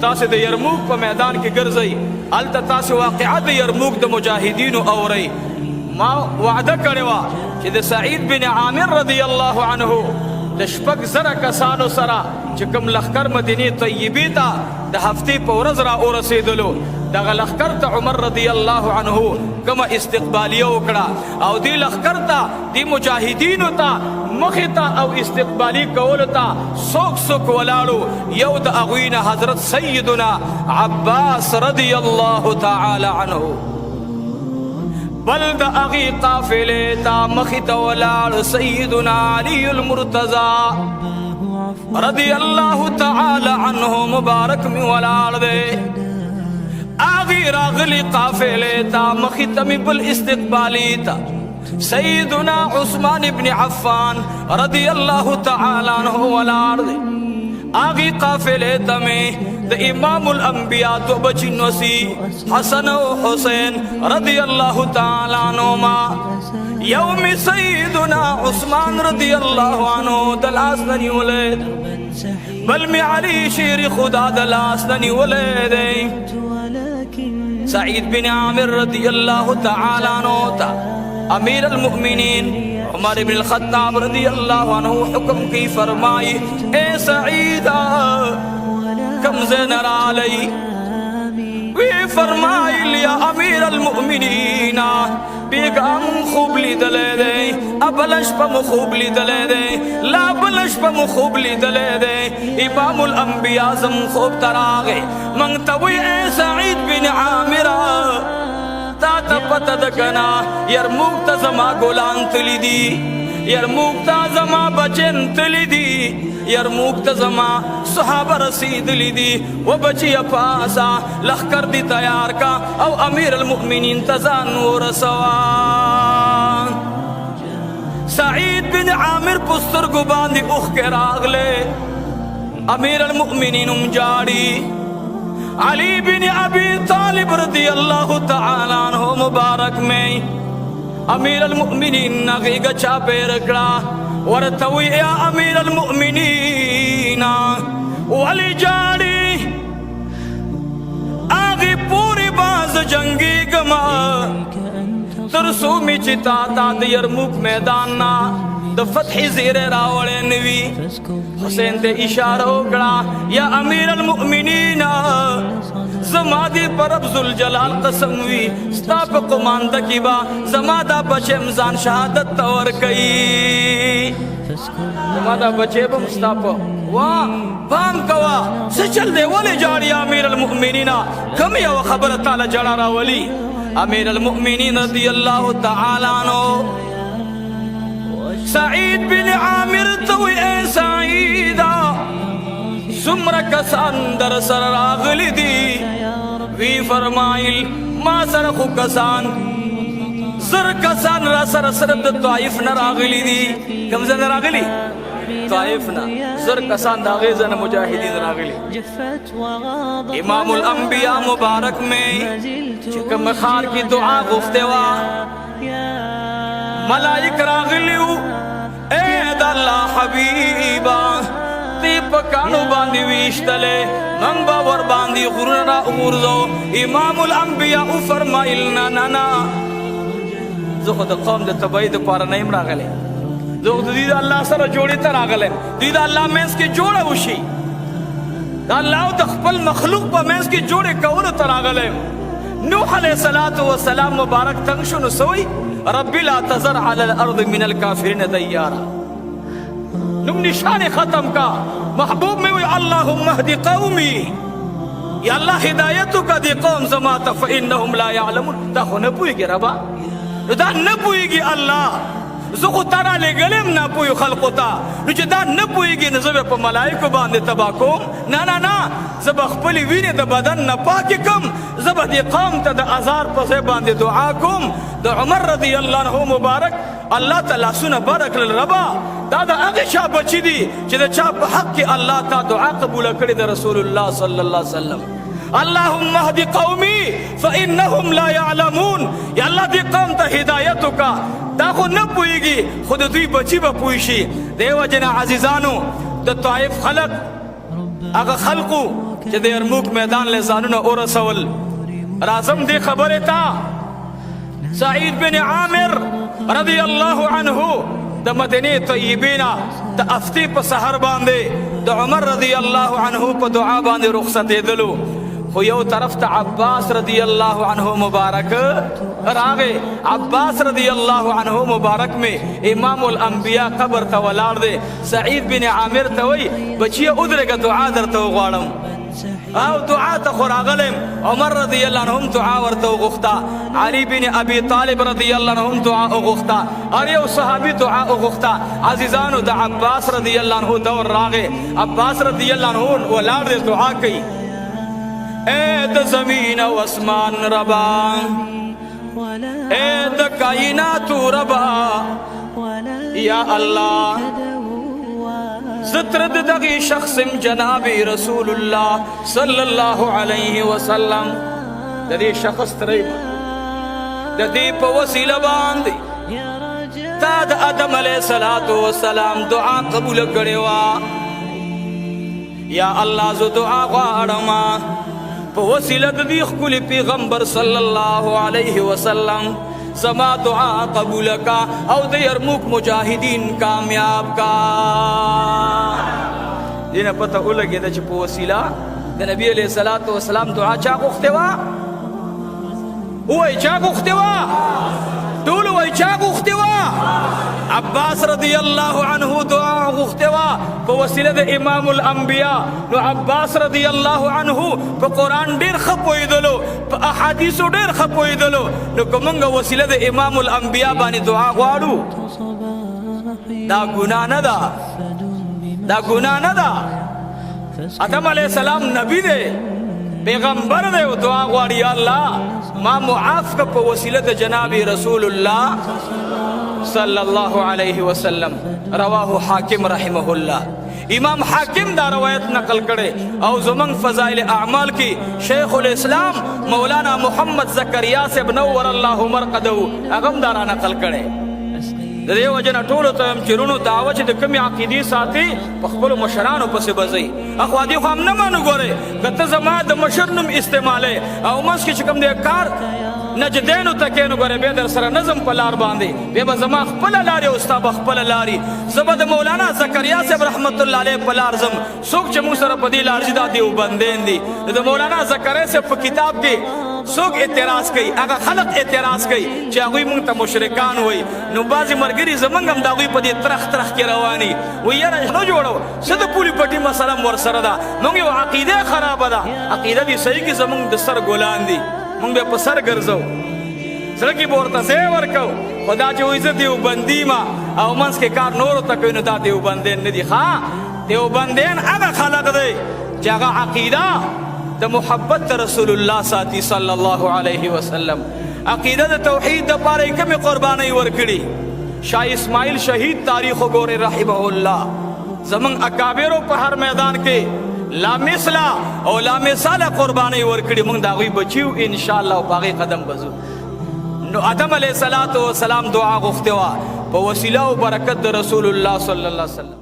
تاسو د یرموک په میدان کې ګرځئ، هلته تاسو واقعه د یرموک د مجاهدینو اورئ. ما وعده کړې وه چې د سعید بن عامر رضی الله عنه د 6,000 کسانو سره چې کوم لښکر مدینې طیبې ته د هفتې په ورځ را ورسېدلو، دغه لښکر ته عمر رضی الله عنه کومه استقبالیه وکړه او دې لښکر ته دې مجاهدینو ته مخې ته او استقبالي کولو ته څوک ولاړو. یو د هغوی نه حضرت سیدنا عباس رضی الله تعالی عنه، بل د هغې قافلې ته مخې ته ولاړ سیدنا علی المرتضی رضی الله تعالی عنه مبارک می ولاړ دی. هغې راغلي قافلې ته مخې ته مې بل استقبالي ته سیدنا عثمان ابن عفان رضی الله تعالی عنہ ولاړ دی. هغې قافلې ته مې د امام الانبیاء دو بچی نوسی حسن و حسین رضی اللہ تعالی عنہما، یوم سیدنا عثمان رضی اللہ عنہ دلاس ننی ولید، بل میں علی شیر خدا دلاس ننی ولید. سعید بن عامر رضی اللہ تعالی عنہ تا امیر المؤمنین عمر بن الخطاب رضی اللہ عنہ حکم کی فرمائی، اے سعیدہ کم زنر علی وی فرمائی لیا امیر المؤمنین بیگام خوب لی دلے دے، ابلش پا مخوب لی دلے دے، لا بلش پا مخوب لی دلے دے. امام الانبیاء زم خوب تراغے منگتوی اے سعید بن عامرہ تا تا پتا دکنا یرموک تا زما گولان تلی دی، یرموک تا زما بچن تلی دی، یرموک تا زما صحابہ رسید لی دی و بچی پاسا لخکر دی تیار کا او امیر المؤمنین تزان ورسوان. سعید بن عامر پستر کو باندی اخ کے راغلے، امیر المؤمنین جاڑی علی بن ابی طالب رضی اللہ تعالی عنہ مبارک میں امیر المؤمنین نغی گچا پہ رکڑا ورتوی یا امیر المؤمنین ولی جاڑی آگی پوری باز جنگی گما ترسو می چتا تا دیرموک میداننا د فتح زیر راوڑے نوی. حسین تے اشارہ اکڑا یا امیر المؤمنین زما دی پر عبدالجلال قسم وی ستا پا قماندہ کی با زما دا بچے مزان شہادت تور کئی، زما دا بچے با ستا پا وہاں بام کوا سچل دے ولی جاڑی امیر المؤمنین کم یا خبر تعالی جڑا را ولی. امیر المؤمنین رضی اللہ تعالی عنہ سعید بن عامر توی اے سعیدہ سمر کسان در سر راغلی دی، وی فرمائل ما سرخو کسان زر کسان را سر سرد طائف نراغلی دی. کم زن راغلی؟ طائف نا زر کسان داغیزن مجاہدین راغلی. امام الانبیاء مبارک میں چکم خار کی دعا گفتے وا ملائک راغلیو، اے دا اللہ حبیبا تی پکانو باندی ویشتلے من باور باندی غرون را امورزو. امام الانبیاء فرمائلنا نانا زو خود قوم دا تبعید پارا نیم راغلے، زو خود دید اللہ سر جوڑی تر آگلے، دید اللہ مینس کی جوڑا وشی، دا اللہ تخپل مخلوق پا مینس کی جوڑے کون تر آگلے. نوح علیہ السلام مبارک تنگشن سوئی ربی لا تذر علی الارض من الکافرین دیارا، نم نشان ختم کا محبوب میں وی اللہم اہدی قومی، یا اللہ ہدایتو کا دی قوم زماتا فإنہم لا یعلمون. دا خو نپوئی گی ربا، دا نپوئی گی اللہ زخو ترا لے گلیم نپوئی خلقتا، نوچے دا نپوئی گی نزب پا ملائکو باندے تبا کوم، نا زب اخپلی وینی دا بدن نپاکی کم، زب دی قوم تا دا ازار پسے باندے دعا کوم. دا عمر رضی اللہ عنہ مبارک اللہ تعالیٰ سنہ بارک للربا دا اغی شاہ بچی دی چی دا چاہ پا حق کی اللہ تا دعا قبول کردی دا رسول اللہ صلی اللہ علیہ وسلم. اللہم اہدی قومی فإنہم لا یعلمون، یا اللہ دی قوم تا ہدایتو کا دا خود نہ پوئی گی، خود دوی بچی با پوئیشی. دیو جنا عزیزانو دا طائف خلق اگا خلقو چې د یرموک میدان له ځانونه ورسول. راځم دې خبرې ته. سعید بن عامر رضی الله عنه د مدینه طیبې نه د افتی په سحر باندې د عمر رضی الله عنه په دعا باندې رخصتېدلو. خو یو طرف ته عباس رضی الله عنه مبارک راغې. عباس رضی الله عنه مبارک میں امام الانبیاء قبر ته ولاړ دی. سعید بن عامر ته وی بچیه ودرېږه دعا درته وغواړم. او دعا ته خو راغلم. عمر رضی الله عنهم دعا ورته وغوښته. علي بن ابي طالب رضی الله عنهم دعا وغوښته. هر یو صحابي دعا وغوښته. عزیزانو د عباس رضی الله عنه دور راغې. عباس رضی الله عنه ولاړ دی دعا کوي. اے د زمین و اسمان ربا، اے د کائنات ربا، یا اللہ سترد دغی شخصم جناب رسول اللہ صلی اللہ علیہ وسلم. ددی شخص تریم ددی پا وسیلہ باندی تا د آدم علیہ السلام دعا قبول کڑیوا. یا اللہ زو دعا غارما په وسیله د دې ښکلي پیغمبر صلی الله علیه وسلم زما دعا قبول کا او د یرموک مجاهدین کامیاب کا. دینه پته ولګېده چې په وسیله د نبی علیه الصلاۃ والسلام دعا چا غوښتې وه؟ ووایي چا غوښتې وه؟ ټول وایي چا غوښتې وه؟ عباس رضی الله عنه دعا غوښتې وه په وسیله د امام الانبیاء. نو عباس رضی الله عنه په قرآن ډېر ښه پوهېدلو، په احادیثو ډېر ښه پوهېدلو. نو که موږ وسیله د امام الانبیاء باندې دعا غواړو دا ګناه نه ده، دا ګناه نه ده. آدم علیه السلام نبی دی، پیغمبر دی او دعا غواړي یا الله ما معاف که په وسیله د جناب رسول الله صلی الله علیه وسلم. رواه حاکم رحمه الله. امام حاکم دا روایت نقل کرے او زمن فضائل اعمال کی شیخ الاسلام مولانا محمد زکریا سے نور اللہ مرقدو اغم دارا نقل کرے. دیو وجنا ټولو ته چرونو دعوت د کمی عقیدی ساتي په خپل مشرانو پسې بځي. اخو دې خو هم نه مانو ګوره کته زما د مشر نوم استعماله او مس کې کوم دې کار نجدینو تکینو ګوره به در سره نظم په لار باندې به زما خپل لاري او استاد خپل لاري زبد مولانا زکریا صاحب رحمت الله علیه په لار زم څوک چې مو سره په دې لار زیدا دی وبندین دي. د مولانا زکریا صاحب په کتاب کې څوک اعتراض کوي، هغه خلق اعتراض کوي چې هغوی مونږ ته مشرکان وایي. نو بعضې ملګري زمونږ هم د هغوی په دې ترخ ترخ کې رواني وایي یاره نه جوړو څه د پولي پټي مسله هم ورسره ده. مونږ یو عقیده خرابه ده، عقیده دې صحیح کې زمونږ د سر ګلان دي، مونږ به په سر ګرځو زړه کې به ورته ځای ورکو. خو دا چې وایي زه دیوبندي ما او منځ کې کار نورو ته کوي نو دا دیوبندین نه دي. ښه دیوبندین هغه خلق دی چې هغه عقیده د محبت رسول الله ساتي صلی الله علیه وسلم. عقیده د توحید د پاره کومه قرباني ورکړي. شاه اسماعیل شهید تاریخ وګوره رحمه الله. زمون اکابرو په هر میدان کې لا مثلا او لا مثال قرباني ورکړي. موږ دا غوي بچیو ان شاء الله په هغه قدم بزو. نو آدم علیه السلام دعا غوښته وا په وسیله او برکت د رسول الله صلی الله علیه وسلم.